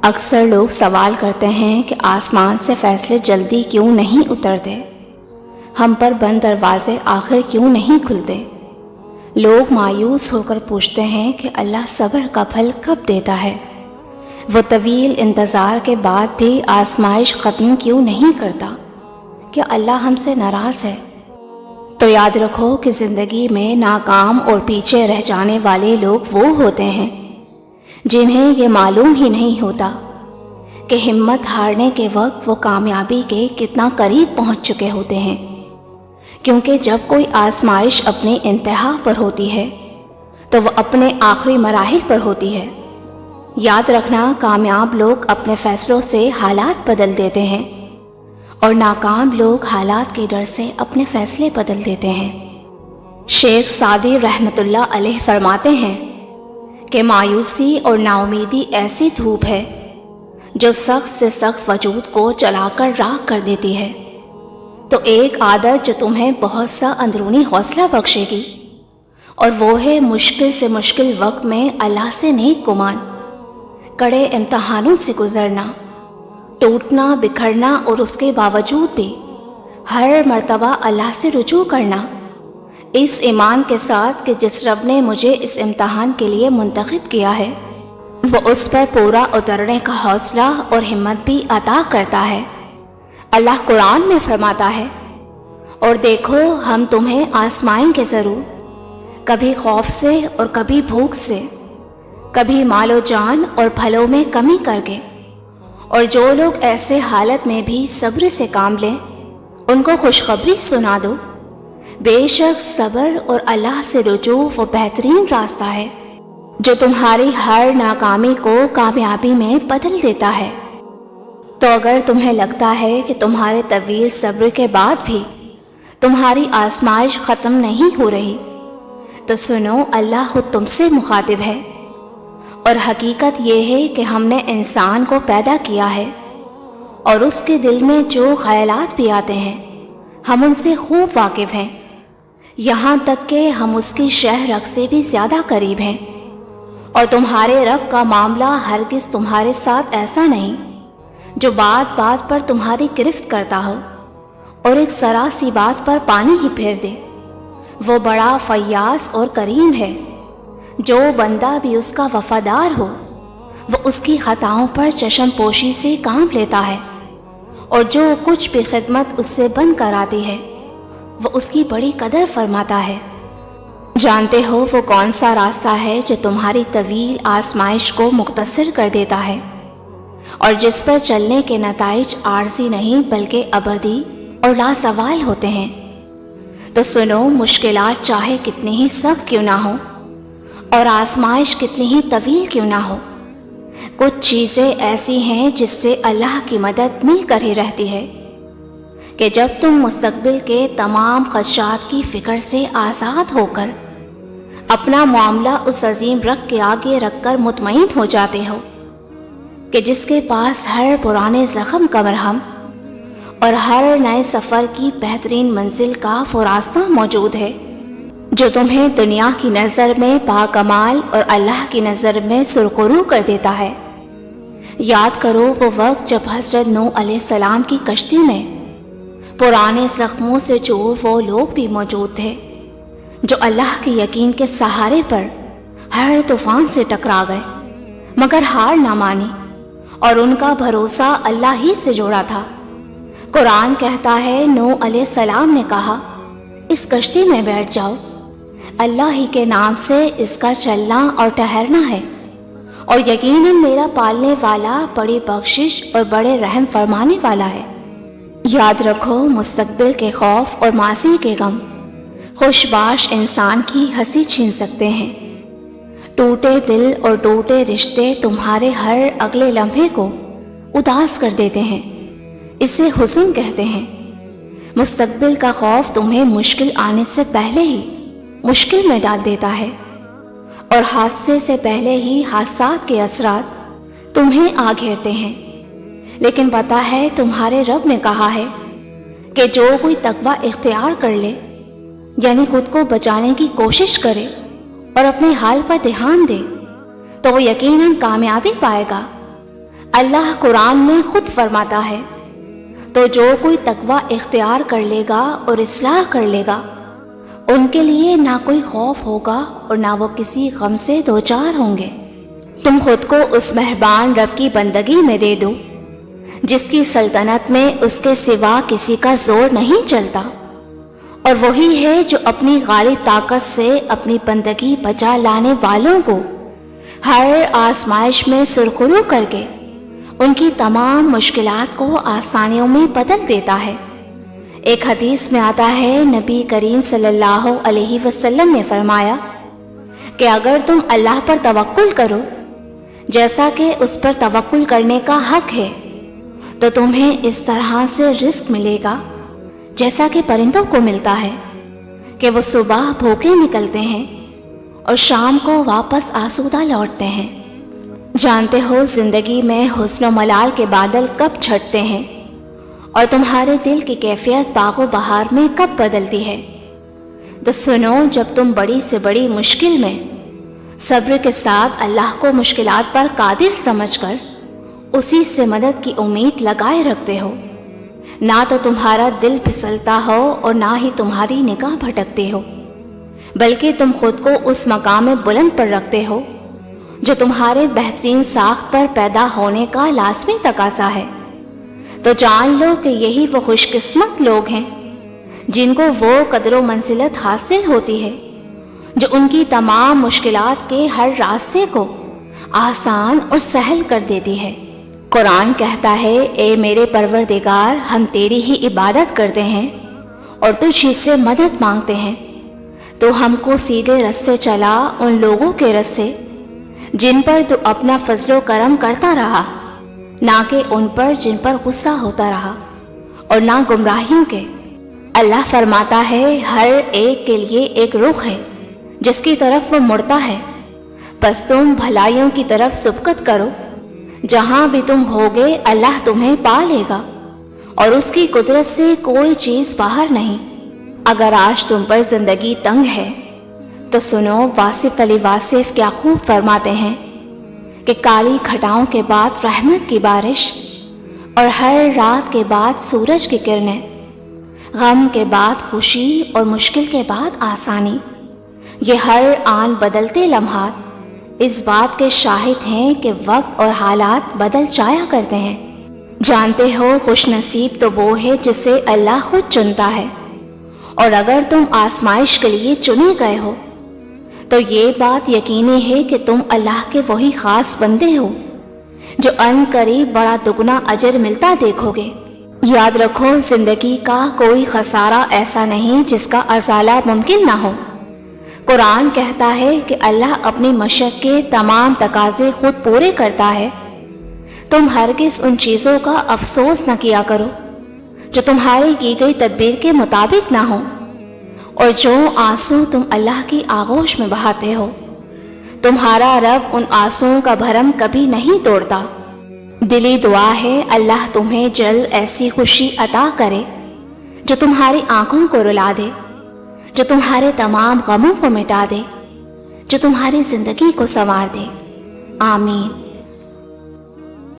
اکثر لوگ سوال کرتے ہیں کہ آسمان سے فیصلے جلدی کیوں نہیں اترتے، ہم پر بند دروازے آخر کیوں نہیں کھلتے۔ لوگ مایوس ہو کر پوچھتے ہیں کہ اللہ صبر کا پھل کب دیتا ہے، وہ طویل انتظار کے بعد بھی آزمائش ختم کیوں نہیں کرتا، کیا اللہ ہم سے ناراض ہے؟ تو یاد رکھو کہ زندگی میں ناکام اور پیچھے رہ جانے والے لوگ وہ ہوتے ہیں جنہیں یہ معلوم ہی نہیں ہوتا کہ ہمت ہارنے کے وقت وہ کامیابی کے کتنا قریب پہنچ چکے ہوتے ہیں، کیونکہ جب کوئی آزمائش اپنی انتہا پر ہوتی ہے تو وہ اپنے آخری مراحل پر ہوتی ہے۔ یاد رکھنا، کامیاب لوگ اپنے فیصلوں سے حالات بدل دیتے ہیں اور ناکام لوگ حالات کے ڈر سے اپنے فیصلے بدل دیتے ہیں۔ شیخ سعدی رحمۃ اللہ علیہ فرماتے ہیں کہ مایوسی اور نا امیدی ایسی دھوپ ہے جو سخت سے سخت وجود کو جلا کر راکھ کر دیتی ہے۔ تو ایک عادت جو تمہیں بہت سا اندرونی حوصلہ بخشے گی، اور وہ ہے مشکل سے مشکل وقت میں اللہ سے نیک گمان، کڑے امتحانوں سے گزرنا، ٹوٹنا بکھرنا اور اس کے باوجود بھی ہر مرتبہ اللہ سے رجوع کرنا، اس ایمان کے ساتھ کہ جس رب نے مجھے اس امتحان کے لیے منتخب کیا ہے وہ اس پر پورا اترنے کا حوصلہ اور ہمت بھی عطا کرتا ہے۔ اللہ قرآن میں فرماتا ہے، اور دیکھو ہم تمہیں آزمائیں گے ضرور، کبھی خوف سے اور کبھی بھوک سے، کبھی مال و جان اور پھلوں میں کمی کر کے، اور جو لوگ ایسے حالت میں بھی صبر سے کام لیں ان کو خوشخبری سنا دو، بے شک صبر اور اللہ سے رجوع وہ بہترین راستہ ہے جو تمہاری ہر ناکامی کو کامیابی میں بدل دیتا ہے۔ تو اگر تمہیں لگتا ہے کہ تمہارے طویل صبر کے بعد بھی تمہاری آزمائش ختم نہیں ہو رہی، تو سنو، اللہ خود تم سے مخاطب ہے، اور حقیقت یہ ہے کہ ہم نے انسان کو پیدا کیا ہے اور اس کے دل میں جو خیالات بھی آتے ہیں ہم ان سے خوب واقف ہیں، یہاں تک کہ ہم اس کی شہ رگ سے بھی زیادہ قریب ہیں۔ اور تمہارے رب کا معاملہ ہرگز تمہارے ساتھ ایسا نہیں جو بات بات پر تمہاری گرفت کرتا ہو اور ایک ذرا سی بات پر پانی ہی پھیر دے۔ وہ بڑا فیاض اور کریم ہے، جو بندہ بھی اس کا وفادار ہو وہ اس کی خطاؤں پر چشم پوشی سے کام لیتا ہے، اور جو کچھ بھی خدمت اس سے بند کراتی ہے وہ اس کی بڑی قدر فرماتا ہے۔ جانتے ہو وہ کون سا راستہ ہے جو تمہاری طویل آزمائش کو مختصر کر دیتا ہے، اور جس پر چلنے کے نتائج عارضی نہیں بلکہ ابدی اور لازوال ہوتے ہیں؟ تو سنو، مشکلات چاہے کتنی ہی سخت کیوں نہ ہو اور آزمائش کتنی ہی طویل کیوں نہ ہو، کچھ چیزیں ایسی ہیں جس سے اللہ کی مدد مل کر ہی رہتی ہے کہ جب تم مستقبل کے تمام خدشات کی فکر سے آزاد ہو کر اپنا معاملہ اس عظیم رب کے آگے رکھ کر مطمئن ہو جاتے ہو کہ جس کے پاس ہر پرانے زخم کا مرہم اور ہر نئے سفر کی بہترین منزل کا وہ راستہ موجود ہے جو تمہیں دنیا کی نظر میں باکمال اور اللہ کی نظر میں سرخرو کر دیتا ہے۔ یاد کرو وہ وقت جب حضرت نوح علیہ السلام کی کشتی میں پرانے زخموں سے چور وہ لوگ بھی موجود تھے جو اللہ کے یقین کے سہارے پر ہر طوفان سے ٹکرا گئے مگر ہار نہ مانی، اور ان کا بھروسہ اللہ ہی سے جوڑا تھا۔ قرآن کہتا ہے، نوح علیہ السلام نے کہا، اس کشتی میں بیٹھ جاؤ، اللہ ہی کے نام سے اس کا چلنا اور ٹھہرنا ہے، اور یقیناً میرا پالنے والا بڑی بخشش اور بڑے رحم فرمانے والا ہے۔ یاد رکھو، مستقبل کے خوف اور ماضی کے غم خوش باش انسان کی ہنسی چھین سکتے ہیں۔ ٹوٹے دل اور ٹوٹے رشتے تمہارے ہر اگلے لمحے کو اداس کر دیتے ہیں، اسے حزن کہتے ہیں۔ مستقبل کا خوف تمہیں مشکل آنے سے پہلے ہی مشکل میں ڈال دیتا ہے، اور حادثے سے پہلے ہی حادثات کے اثرات تمہیں آ گھیرتے ہیں۔ لیکن پتہ ہے تمہارے رب نے کہا ہے کہ جو کوئی تقوی اختیار کر لے، یعنی خود کو بچانے کی کوشش کرے اور اپنے حال پر دھیان دے، تو وہ یقیناً کامیابی پائے گا۔ اللہ قرآن میں خود فرماتا ہے، تو جو کوئی تقوی اختیار کر لے گا اور اصلاح کر لے گا، ان کے لیے نہ کوئی خوف ہوگا اور نہ وہ کسی غم سے دوچار ہوں گے۔ تم خود کو اس مہربان رب کی بندگی میں دے دو جس کی سلطنت میں اس کے سوا کسی کا زور نہیں چلتا، اور وہی ہے جو اپنی غالب طاقت سے اپنی بندگی بچا لانے والوں کو ہر آزمائش میں سرخرو کر کے ان کی تمام مشکلات کو آسانیوں میں بدل دیتا ہے۔ ایک حدیث میں آتا ہے، نبی کریم صلی اللہ علیہ وسلم نے فرمایا کہ اگر تم اللہ پر توکل کرو جیسا کہ اس پر توکل کرنے کا حق ہے، تو تمہیں اس طرح سے رزق ملے گا جیسا کہ پرندوں کو ملتا ہے کہ وہ صبح بھوکے نکلتے ہیں اور شام کو واپس آسودہ لوٹتے ہیں۔ جانتے ہو زندگی میں حسن و ملال کے بادل کب چھٹتے ہیں اور تمہارے دل کی کیفیت باغ و بہار میں کب بدلتی ہے؟ تو سنو، جب تم بڑی سے بڑی مشکل میں صبر کے ساتھ اللہ کو مشکلات پر قادر سمجھ کر اسی سے مدد کی امید لگائے رکھتے ہو، نہ تو تمہارا دل پھسلتا ہو اور نہ ہی تمہاری نگاہ بھٹکتی ہو، بلکہ تم خود کو اس مقام بلند پر رکھتے ہو جو تمہارے بہترین ساخت پر پیدا ہونے کا لازمی تقاضا ہے، تو جان لو کہ یہی وہ خوش قسمت لوگ ہیں جن کو وہ قدر و منزلت حاصل ہوتی ہے جو ان کی تمام مشکلات کے ہر راستے کو آسان اور سہل کر دیتی ہے۔ قرآن کہتا ہے، اے میرے پروردگار، ہم تیری ہی عبادت کرتے ہیں اور تجھ ہی سے مدد مانگتے ہیں، تو ہم کو سیدھے رستے چلا، ان لوگوں کے رستے جن پر تو اپنا فضل و کرم کرتا رہا، نہ کہ ان پر جن پر غصہ ہوتا رہا، اور نہ گمراہیوں کے۔ اللہ فرماتا ہے، ہر ایک کے لیے ایک رخ ہے جس کی طرف وہ مڑتا ہے، بس تم بھلائیوں کی طرف سبقت کرو، جہاں بھی تم ہوگے اللہ تمہیں پا لے گا اور اس کی قدرت سے کوئی چیز باہر نہیں۔ اگر آج تم پر زندگی تنگ ہے تو سنو، واصف علی واصف کیا خوب فرماتے ہیں کہ کالی گھٹاؤں کے بعد رحمت کی بارش، اور ہر رات کے بعد سورج کی کرنیں، غم کے بعد خوشی اور مشکل کے بعد آسانی، یہ ہر آن بدلتے لمحات اس بات کے شاہد ہیں کہ وقت اور حالات بدل جایا کرتے ہیں۔ جانتے ہو، خوش نصیب تو وہ ہے جسے اللہ خود چنتا ہے، اور اگر تم آزمائش کے لیے چنے گئے ہو تو یہ بات یقینی ہے کہ تم اللہ کے وہی خاص بندے ہو جو ان قریب بڑا دگنا اجر ملتا دیکھو گے۔ یاد رکھو، زندگی کا کوئی خسارہ ایسا نہیں جس کا ازالہ ممکن نہ ہو۔ قرآن کہتا ہے کہ اللہ اپنی مشق کے تمام تقاضے خود پورے کرتا ہے۔ تم ہرگز ان چیزوں کا افسوس نہ کیا کرو جو تمہاری کی گئی تدبیر کے مطابق نہ ہو، اور جو آنسو تم اللہ کی آغوش میں بہاتے ہو، تمہارا رب ان آنسوؤں کا بھرم کبھی نہیں توڑتا۔ دلی دعا ہے اللہ تمہیں جلد ایسی خوشی عطا کرے جو تمہاری آنکھوں کو رلا دے، جو تمہارے تمام غموں کو مٹا دے، جو تمہاری زندگی کو سنوار دے۔ آمین۔